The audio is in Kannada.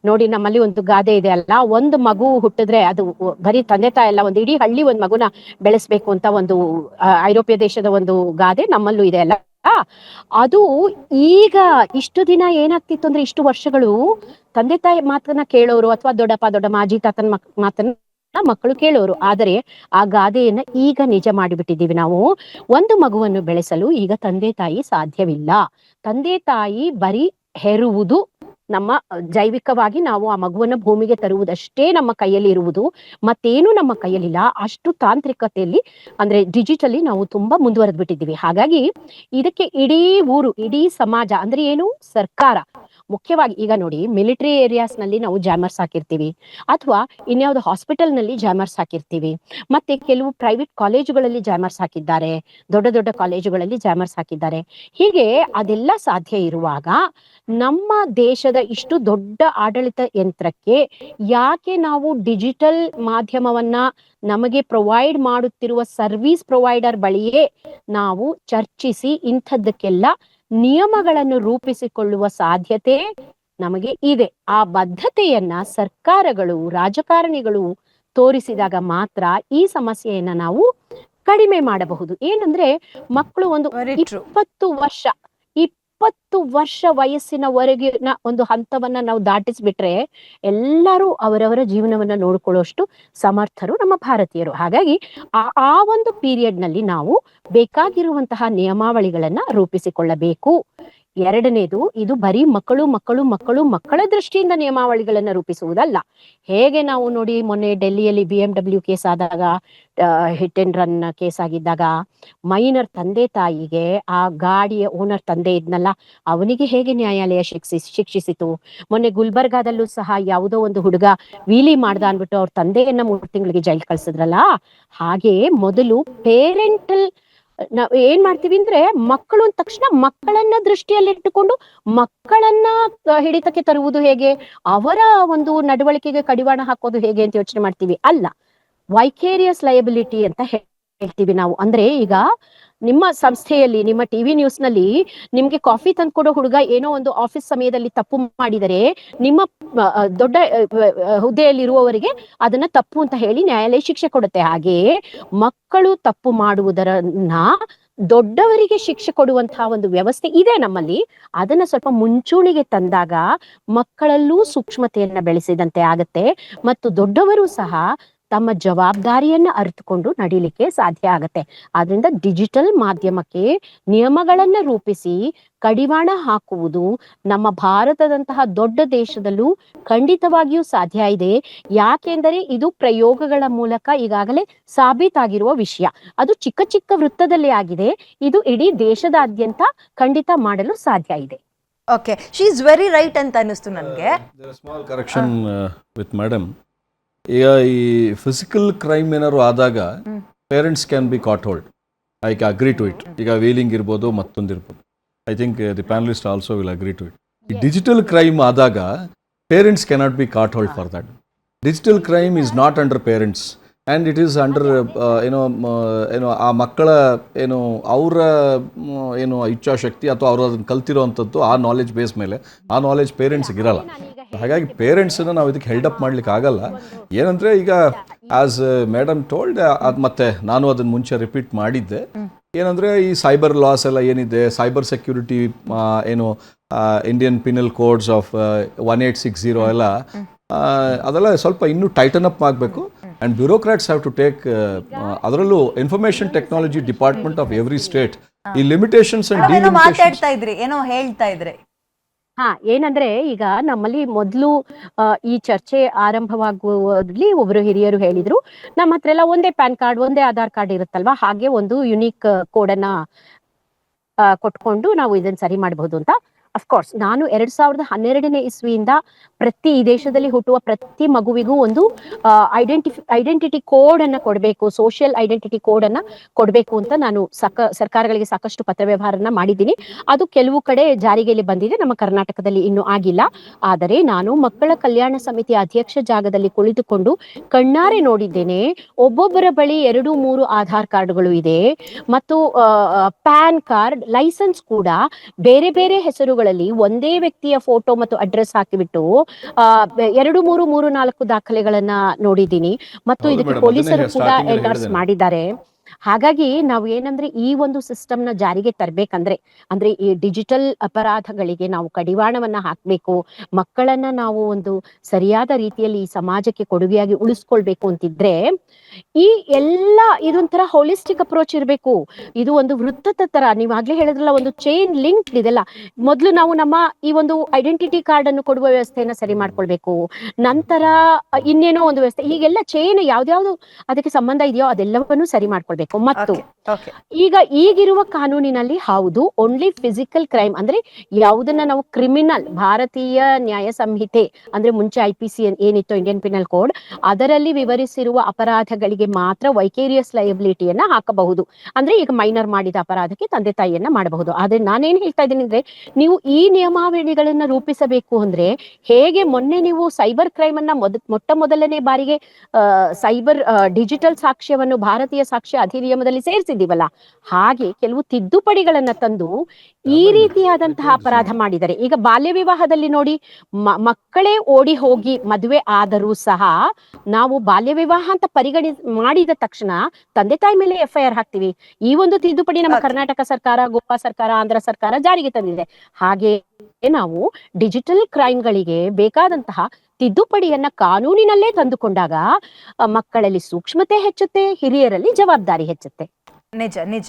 ನೋಡಿ ನಮ್ಮಲ್ಲಿ ಒಂದು ಗಾದೆ ಇದೆ ಅಲ್ಲ, ಒಂದು ಮಗು ಹುಟ್ಟಿದ್ರೆ ಅದು ಬರೀ ತಂದೆ ತಾಯಿ ಅಲ್ಲ, ಒಂದು ಇಡೀ ಹಳ್ಳಿ ಒಂದು ಮಗುನ ಬೆಳೆಸ್ಬೇಕು ಅಂತ ಒಂದು ಐರೋಪ್ಯ ದೇಶದ ಒಂದು ಗಾದೆ ನಮ್ಮಲ್ಲೂ ಇದೆ ಅಲ್ಲ. ಅದು ಈಗ ಇಷ್ಟು ದಿನ ಏನಾಗ್ತಿತ್ತು ಅಂದ್ರೆ, ಇಷ್ಟು ವರ್ಷಗಳು ತಂದೆ ತಾಯಿ ಮಾತನ್ನ ಕೇಳೋರು ಅಥವಾ ದೊಡ್ಡಪ್ಪ ದೊಡ್ಡಮ್ಮ ಅಜ್ಜಿ ತಾತನ ಮಾತನ್ನ ಮಕ್ಕಳು ಕೇಳೋರು. ಆದರೆ ಆ ಗಾದೆಯನ್ನ ಈಗ ನಿಜ ಮಾಡಿಬಿಟ್ಟಿದ್ದೀವಿ ನಾವು. ಒಂದು ಮಗುವನ್ನು ಬೆಳೆಸಲು ಈಗ ತಂದೆ ತಾಯಿ ಸಾಧ್ಯವಿಲ್ಲ. ತಂದೆ ತಾಯಿ ಬರೀ ಹೆರುವುದು, ನಮ್ಮ ಜೈವಿಕವಾಗಿ ನಾವು ಆ ಮಗುವನ್ನು ಭೂಮಿಗೆ ತರುವುದಷ್ಟೇ ನಮ್ಮ ಕೈಯಲ್ಲಿ ಇರುವುದು, ಮತ್ತೇನು ನಮ್ಮ ಕೈಯಲ್ಲಿಲ್ಲ. ಅಷ್ಟು ತಾಂತ್ರಿಕತೆಯಲ್ಲಿ ಅಂದ್ರೆ ಡಿಜಿಟಲಿ ನಾವು ತುಂಬಾ ಮುಂದುವರೆದು ಬಿಟ್ಟಿದ್ದೀವಿ. ಹಾಗಾಗಿ ಇದಕ್ಕೆ ಇಡೀ ಊರು, ಇಡೀ ಸಮಾಜ ಅಂದ್ರೆ ಏನು, ಸರ್ಕಾರ ಮುಖ್ಯವಾಗಿ. ಈಗ ನೋಡಿ, ಮಿಲಿಟರಿ ಏರಿಯಾಸ್ ನಲ್ಲಿ ನಾವು ಜಾಮರ್ಸ್ ಹಾಕಿರ್ತೀವಿ, ಅಥವಾ ಇನ್ಯಾವುದೋ ಹಾಸ್ಪಿಟಲ್ ನಲ್ಲಿ ಜಾಮರ್ಸ್ ಹಾಕಿರ್ತೀವಿ, ಮತ್ತೆ ಕೆಲವು ಪ್ರೈವೇಟ್ ಕಾಲೇಜುಗಳಲ್ಲಿ ಜಾಮರ್ಸ್ ಹಾಕಿದ್ದಾರೆ, ದೊಡ್ಡ ದೊಡ್ಡ ಕಾಲೇಜುಗಳಲ್ಲಿ ಜಾಮರ್ಸ್ ಹಾಕಿದ್ದಾರೆ. ಹೀಗೆ ಅದೆಲ್ಲ ಸಾಧ್ಯ ಇರುವಾಗ ನಮ್ಮ ದೇಶದ ಇಷ್ಟು ದೊಡ್ಡ ಆಡಳಿತ ಯಂತ್ರಕ್ಕೆ ಯಾಕೆ ನಾವು ಡಿಜಿಟಲ್ ಮಾಧ್ಯಮವನ್ನ ನಮಗೆ ಪ್ರೊವೈಡ್ ಮಾಡುತ್ತಿರುವ ಸರ್ವಿಸ್ ಪ್ರೊವೈಡರ್ ಬಳಿಯೇ ನಾವು ಚರ್ಚಿಸಿ ಇಂಥದ್ದಕ್ಕೆಲ್ಲ ನಿಯಮಗಳನ್ನು ರೂಪಿಸಿಕೊಳ್ಳುವ ಸಾಧ್ಯತೆ ನಮಗೆ ಇದೆ. ಆ ಬದ್ಧತೆಯನ್ನ ಸರ್ಕಾರಗಳು, ರಾಜಕಾರಣಿಗಳು ತೋರಿಸಿದಾಗ ಮಾತ್ರ ಈ ಸಮಸ್ಯೆಯನ್ನ ನಾವು ಕಡಿಮೆ ಮಾಡಬಹುದು. ಏನಂದ್ರೆ, ಮಕ್ಕಳು ಒಂದು 20 ವರ್ಷ ವಯಸ್ಸಿನವರೆಗಿನ ಒಂದು ಹಂತವನ್ನ ನಾವು ದಾಟಿಸ್ಬಿಟ್ರೆ ಎಲ್ಲರೂ ಅವರವರ ಜೀವನವನ್ನ ನೋಡ್ಕೊಳ್ಳೋಷ್ಟು ಸಮರ್ಥರು ನಮ್ಮ ಭಾರತೀಯರು. ಹಾಗಾಗಿ ಆ ಒಂದು ಪೀರಿಯಡ್ ನಲ್ಲಿ ನಾವು ಬೇಕಾಗಿರುವಂತಹ ನಿಯಮಾವಳಿಗಳನ್ನ ರೂಪಿಸಿಕೊಳ್ಳಬೇಕು. ಎರಡನೇದು, ಇದು ಬರೀ ಮಕ್ಕಳ ದೃಷ್ಟಿಯಿಂದ ನಿಯಮಾವಳಿಗಳನ್ನ ರೂಪಿಸುವುದಲ್ಲ. ಹೇಗೆ ನಾವು ನೋಡಿ, ಮೊನ್ನೆ ಡೆಲ್ಲಿಯಲ್ಲಿ BMW ಕೇಸ್ ಆದಾಗ, ಹಿಟ್ ಅಂಡ್ ರನ್ ಕೇಸ್ ಆಗಿದ್ದಾಗ, ಮೈನರ್ ತಂದೆ ತಾಯಿಗೆ ಆ ಗಾಡಿಯ ಓನರ್ ತಂದೆ ಇದ್ನಲ್ಲ, ಅವನಿಗೆ ಹೇಗೆ ನ್ಯಾಯಾಲಯ ಶಿಕ್ಷಿಸಿತು. ಮೊನ್ನೆ ಗುಲ್ಬರ್ಗಾದಲ್ಲೂ ಸಹ ಯಾವುದೋ ಒಂದು ಹುಡುಗ ವೀಲಿ ಮಾಡ್ದ ಅನ್ಬಿಟ್ಟು ಅವ್ರ ತಂದೆಯನ್ನ 3 ತಿಂಗಳಿಗೆ ಜೈಲ್ ಕಳ್ಸಿದ್ರಲ್ಲ. ಹಾಗೆ ಮೊದಲು ಪೇರೆಂಟಲ್ ನಾವ್ ಏನ್ ಮಾಡ್ತೀವಿ ಅಂದ್ರೆ, ಮಕ್ಕಳು ಅಂದ ತಕ್ಷಣ ಮಕ್ಕಳನ್ನ ದೃಷ್ಟಿಯಲ್ಲಿಟ್ಟುಕೊಂಡು ಮಕ್ಕಳನ್ನ ಹಿಡಿತಕ್ಕೆ ತರುವುದು ಹೇಗೆ, ಅವರ ಒಂದು ನಡವಳಿಕೆಗೆ ಕಡಿವಾಣ ಹಾಕೋದು ಹೇಗೆ ಅಂತ ಯೋಚನೆ ಮಾಡ್ತೀವಿ. ಅಲ್ಲ, ವೈಕೇರಿಯಸ್ ಲಯಬಿಲಿಟಿ ಅಂತ ಹೇಳ್ತೀವಿ ನಾವು. ಅಂದ್ರೆ ಈಗ ನಿಮ್ಮ ಸಂಸ್ಥೆಯಲ್ಲಿ, ನಿಮ್ಮ ಟಿವಿ ನ್ಯೂಸ್ ನಲ್ಲಿ ನಿಮ್ಗೆ ಕಾಫಿ ತಂದ್ಕೊಡೋ ಹುಡುಗ ಏನೋ ಒಂದು ಆಫೀಸ್ ಸಮಯದಲ್ಲಿ ತಪ್ಪು ಮಾಡಿದರೆ, ನಿಮ್ಮ ದೊಡ್ಡ ಹುದ್ದೆಯಲ್ಲಿರುವವರಿಗೆ ಅದನ್ನ ತಪ್ಪು ಅಂತ ಹೇಳಿ ನ್ಯಾಯಾಲಯ ಶಿಕ್ಷೆ ಕೊಡುತ್ತೆ. ಹಾಗೆಯೇ ಮಕ್ಕಳು ತಪ್ಪು ಮಾಡುವುದರನ್ನ ದೊಡ್ಡವರಿಗೆ ಶಿಕ್ಷೆ ಕೊಡುವಂತಹ ಒಂದು ವ್ಯವಸ್ಥೆ ಇದೆ ನಮ್ಮಲ್ಲಿ. ಅದನ್ನ ಸ್ವಲ್ಪ ಮುಂಚೂಣಿಗೆ ತಂದಾಗ ಮಕ್ಕಳಲ್ಲೂ ಸೂಕ್ಷ್ಮತೆಯನ್ನ ಬೆಳೆಸಿದಂತೆ ಆಗತ್ತೆ, ಮತ್ತು ದೊಡ್ಡವರು ಸಹ ತಮ್ಮ ಜವಾಬ್ದಾರಿಯನ್ನ ಅರಿತುಕೊಂಡು ನಡೀಲಿಕ್ಕೆ ಸಾಧ್ಯ ಆಗತ್ತೆ. ಆದ್ರಿಂದ ಡಿಜಿಟಲ್ ಮಾಧ್ಯಮಕ್ಕೆ ನಿಯಮಗಳನ್ನ ರೂಪಿಸಿ ಕಡಿವಾಣ ಹಾಕುವುದು ನಮ್ಮ ಭಾರತದಂತಹ ದೊಡ್ಡ ದೇಶದಲ್ಲೂ ಖಂಡಿತವಾಗಿಯೂ ಸಾಧ್ಯ ಇದೆ. ಯಾಕೆಂದರೆ ಇದು ಪ್ರಯೋಗಗಳ ಮೂಲಕ ಈಗಾಗಲೇ ಸಾಬೀತಾಗಿರುವ ವಿಷಯ. ಅದು ಚಿಕ್ಕ ಚಿಕ್ಕ ವೃತ್ತದಲ್ಲಿ ಆಗಿದೆ, ಇದು ಇಡೀ ದೇಶದಾದ್ಯಂತ ಖಂಡಿತ ಮಾಡಲು ಸಾಧ್ಯ ಇದೆ. Okay, she is very right ಅಂತ ಅನಿಸ್ತು ನನಗೆ. Small correction with madam. ಈಗ ಈ ಫಿಸಿಕಲ್ ಕ್ರೈಮ್ ಏನಾದ್ರು ಆದಾಗ parents can be caught hold. I agree to it. ಈಗ ವೀಲಿಂಗ್ ಇರ್ಬೋದು, ಮತ್ತೊಂದಿರ್ಬೋದು. I think the panelist also will agree to it. ಈ ಡಿಜಿಟಲ್ ಕ್ರೈಮ್ ಆದಾಗ parents cannot be caught hold for that. Digital crime is not under parents and it is under ಏನೋ ಆ ಮಕ್ಕಳ ಅವರ ಇಚ್ಛಾಶಕ್ತಿ ಅಥವಾ ಅವರು ಅದನ್ನು ಕಲ್ತಿರೋವಂಥದ್ದು ಆ ನಾಲೆಜ್ ಬೇಸ್ ಮೇಲೆ. ಆ ನಾಲೆಜ್ ಪೇರೆಂಟ್ಸ್ಗೆ ಇರಲ್ಲ. ಹಾಗಾಗಿ ಪೇರೆಂಟ್ಸನ್ನು ನಾವು ಇದಕ್ಕೆ ಹೆಲ್ಡಪ್ ಮಾಡ್ಲಿಕ್ಕೆ ಆಗಲ್ಲ. ಏನಂದರೆ, ಈಗ ಆಸ್ ಮೇಡಮ್ ಟೋಲ್ಡ್, ಅದು ಮತ್ತೆ ನಾನು ಅದನ್ನು ಮುಂಚೆ ರಿಪೀಟ್ ಮಾಡಿದ್ದೆ. ಏನಂದರೆ, ಈ ಸೈಬರ್ ಲಾಸ್ ಎಲ್ಲ ಏನಿದೆ, cyber security Indian penal codes of 1860 ಎಲ್ಲ, ಅದೆಲ್ಲ ಸ್ವಲ್ಪ ಇನ್ನೂ ಟೈಟನ್ ಅಪ್ ಆಗಬೇಕು. And bureaucrats have to take, ಅದರಲ್ಲೂ information technology department of every state ಈ ಲಿಮಿಟೇಷನ್ಸ್ ಅಂಡ್ ಏನೋ ಹೇಳ್ತಾ ಇದ್ರಿ. ಏನಂದ್ರೆ, ಈಗ ನಮ್ಮಲ್ಲಿ ಮೊದಲು ಈ ಚರ್ಚೆ ಆರಂಭವಾಗುವಲ್ಲಿ ಒಬ್ರು ಹಿರಿಯರು ಹೇಳಿದ್ರು, ನಮ್ಮ ಹತ್ರ ಎಲ್ಲ ಒಂದೇ ಪ್ಯಾನ್ ಕಾರ್ಡ್, ಒಂದೇ ಆಧಾರ್ ಕಾರ್ಡ್ ಇರುತ್ತಲ್ವಾ, ಹಾಗೆ ಒಂದು ಯುನೀಕ್ ಕೋಡನ್ನ ಕೊಟ್ಕೊಂಡು ನಾವು ಇದನ್ನ ಸರಿ ಮಾಡಬಹುದು ಅಂತ. ಅಫ್ಕೋರ್ಸ್ ನಾನು 2012ನೇ ಇಸ್ವಿಯಿಂದ ಪ್ರತಿ ಈ ದೇಶದಲ್ಲಿ ಹುಟ್ಟುವ ಪ್ರತಿ ಮಗುವಿಗೂ ಒಂದು ಐಡೆಂಟಿಟಿ ಕೋಡ್ ಅನ್ನ ಕೊಡಬೇಕು, ಸೋಷಿಯಲ್ ಐಡೆಂಟಿಟಿ ಕೋಡ್ ಅನ್ನ ಕೊಡಬೇಕು ಅಂತ ನಾನು ಸರ್ಕಾರಗಳಿಗೆ ಸಾಕಷ್ಟು ಪತ್ರ ವ್ಯವಹಾರನ ಮಾಡಿದ್ದೀನಿ. ಅದು ಕೆಲವು ಕಡೆ ಜಾರಿಗೆ ಬಂದಿದೆ, ನಮ್ಮ ಕರ್ನಾಟಕದಲ್ಲಿ ಇನ್ನೂ ಆಗಿಲ್ಲ. ಆದರೆ ನಾನು ಮಕ್ಕಳ ಕಲ್ಯಾಣ ಸಮಿತಿ ಅಧ್ಯಕ್ಷ ಜಾಗದಲ್ಲಿ ಕುಳಿತುಕೊಂಡು ಕಣ್ಣಾರೆ ನೋಡಿದ್ದೇನೆ. ಒಬ್ಬೊಬ್ಬರ ಬಳಿ 2-3 ಆಧಾರ್ ಕಾರ್ಡ್ಗಳು ಇದೆ, ಮತ್ತು ಪ್ಯಾನ್ ಕಾರ್ಡ್, ಲೈಸೆನ್ಸ್ ಕೂಡ ಬೇರೆ ಬೇರೆ ಹೆಸರುಗಳು ದೂರುಗಳಲ್ಲಿ ಒಂದೇ ವ್ಯಕ್ತಿಯ ಫೋಟೋ ಮತ್ತು ಅಡ್ರೆಸ್ ಹಾಕಿಬಿಟ್ಟು 2, 3, 4 ದಾಖಲೆಗಳನ್ನ ನೋಡಿದ್ದೀನಿ ಮತ್ತು ಹೌದು ಇದಕ್ಕೆ ಮೇಡಮ್, ಪೊಲೀಸರು ಅದನ್ನೇ ಕೂಡ starting ಅಲ್ಲಿ ಎಂಡಾರ್ಸ್ ಹೇಳಿದೆ ನಾನು. ಮಾಡಿದ್ದಾರೆ. ಹಾಗಾಗಿ ನಾವು ಏನಂದ್ರೆ ಈ ಒಂದು ಸಿಸ್ಟಮ್ ನ ಜಾರಿಗೆ ತರಬೇಕಂದ್ರೆ ಅಂದ್ರೆ ಈ ಡಿಜಿಟಲ್ ಅಪರಾಧಗಳಿಗೆ ನಾವು ಕಡಿವಾಣವನ್ನ ಹಾಕ್ಬೇಕು, ಮಕ್ಕಳನ್ನ ನಾವು ಒಂದು ಸರಿಯಾದ ರೀತಿಯಲ್ಲಿ ಈ ಸಮಾಜಕ್ಕೆ ಕೊಡುಗೆಯಾಗಿ ಉಳಿಸ್ಕೊಳ್ಬೇಕು ಅಂತಿದ್ರೆ ಈ ಎಲ್ಲ ಇದೊಂಥರ ಹೋಲಿಸ್ಟಿಕ್ ಅಪ್ರೋಚ್ ಇರಬೇಕು. ಇದು ಒಂದು ವೃತ್ತದ ತರ ನೀವಾಗ್ಲೇ ಹೇಳಿದ್ರಲ್ಲ, ಒಂದು ಚೈನ್ ಲಿಂಕ್ ಇದೆಲ್ಲ. ಮೊದಲು ನಾವು ನಮ್ಮ ಈ ಒಂದು ಐಡೆಂಟಿಟಿ ಕಾರ್ಡ್ ಅನ್ನು ಕೊಡುವ ವ್ಯವಸ್ಥೆಯನ್ನ ಸರಿ ಮಾಡ್ಕೊಳ್ಬೇಕು, ನಂತರ ಇನ್ನೇನೋ ಒಂದು ವ್ಯವಸ್ಥೆ, ಹೀಗೆಲ್ಲ ಚೈನ್ ಯಾವ್ದಾವ್ದು ಅದಕ್ಕೆ ಸಂಬಂಧ ಇದೆಯೋ ಅದೆಲ್ಲವನ್ನೂ ಸರಿ ಮಾಡ್ಕೊಳ್ಬೇಕು. ಮತ್ತು ಓಕೆ ಈಗ ಈಗಿರುವ ಕಾನೂನಿನಲ್ಲಿ ಹೌದು ಓನ್ಲಿ ಫಿಸಿಕಲ್ ಕ್ರೈಮ್ ಅಂದ್ರೆ ಯಾವುದನ್ನ ನಾವು ಕ್ರಿಮಿನಲ್ ಭಾರತೀಯ ನ್ಯಾಯ ಸಂಹಿತೆ ಅಂದ್ರೆ ಮುಂಚೆ IPC ಏನಿತ್ತು ಇಂಡಿಯನ್ ಪಿನಲ್ ಕೋಡ್ ಅದರಲ್ಲಿ ವಿವರಿಸಿರುವ ಅಪರಾಧಗಳಿಗೆ ಮಾತ್ರ ವೈಕೇರಿಯಸ್ ಲಯಬಿಲಿಟಿಯನ್ನ ಹಾಕಬಹುದು. ಅಂದ್ರೆ ಈಗ ಮೈನರ್ ಮಾಡಿದ ಅಪರಾಧಕ್ಕೆ ತಂದೆ ತಾಯಿಯನ್ನ ಮಾಡಬಹುದು. ಆದ್ರೆ ನಾನೇನ್ ಹೇಳ್ತಾ ಇದ್ದೀನಿ ಅಂದ್ರೆ ನೀವು ಈ ನಿಯಮಾವಳಿಗಳನ್ನ ರೂಪಿಸಬೇಕು ಅಂದ್ರೆ ಹೇಗೆ ಮೊನ್ನೆ ನೀವು ಸೈಬರ್ ಕ್ರೈಮ್ ಅನ್ನ ಮೊಟ್ಟ ಮೊದಲನೇ ಬಾರಿಗೆ ಸೈಬರ್ ಡಿಜಿಟಲ್ ಸಾಕ್ಷ್ಯವನ್ನು ಭಾರತೀಯ ಸಾಕ್ಷ್ಯ ಅಧಿನಿಯಮದಲ್ಲಿ ಸೇರಿಸಿದ್ದೀವಲ್ಲ, ಹಾಗೆ ಕೆಲವು ತಿದ್ದುಪಡಿಗಳನ್ನ ತಂದು ಈ ರೀತಿಯಾದಂತಹ ಅಪರಾಧ ಮಾಡಿದರೆ ಈಗ ಬಾಲ್ಯ ವಿವಾಹದಲ್ಲಿ ನೋಡಿ, ಮಕ್ಕಳೇ ಓಡಿ ಹೋಗಿ ಮದುವೆ ಆದರೂ ಸಹ ನಾವು ಬಾಲ್ಯ ವಿವಾಹ ಅಂತ ಮಾಡಿದ ತಕ್ಷಣ ತಂದೆ ತಾಯಿ ಮೇಲೆ FIR ಹಾಕ್ತಿವಿ. ಈ ಒಂದು ತಿದ್ದುಪಡಿ ನಮ್ಮ ಕರ್ನಾಟಕ ಸರ್ಕಾರ, ಗೋವಾ ಸರ್ಕಾರ, ಆಂಧ್ರ ಸರ್ಕಾರ ಜಾರಿಗೆ ತಂದಿದೆ. ಹಾಗೆ ನಾವು ಡಿಜಿಟಲ್ ಕ್ರೈಮ್ಗಳಿಗೆ ಬೇಕಾದಂತಹ ತಿದ್ದುಪಡಿಯನ್ನ ಕಾನೂನಿನಲ್ಲೇ ತಂದುಕೊಂಡಾಗ ಮಕ್ಕಳಲ್ಲಿ ಸೂಕ್ಷ್ಮತೆ ಹೆಚ್ಚುತ್ತೆ, ಹಿರಿಯರಲ್ಲಿ ಜವಾಬ್ದಾರಿ ಹೆಚ್ಚುತ್ತೆ. ನಿಜ ನಿಜ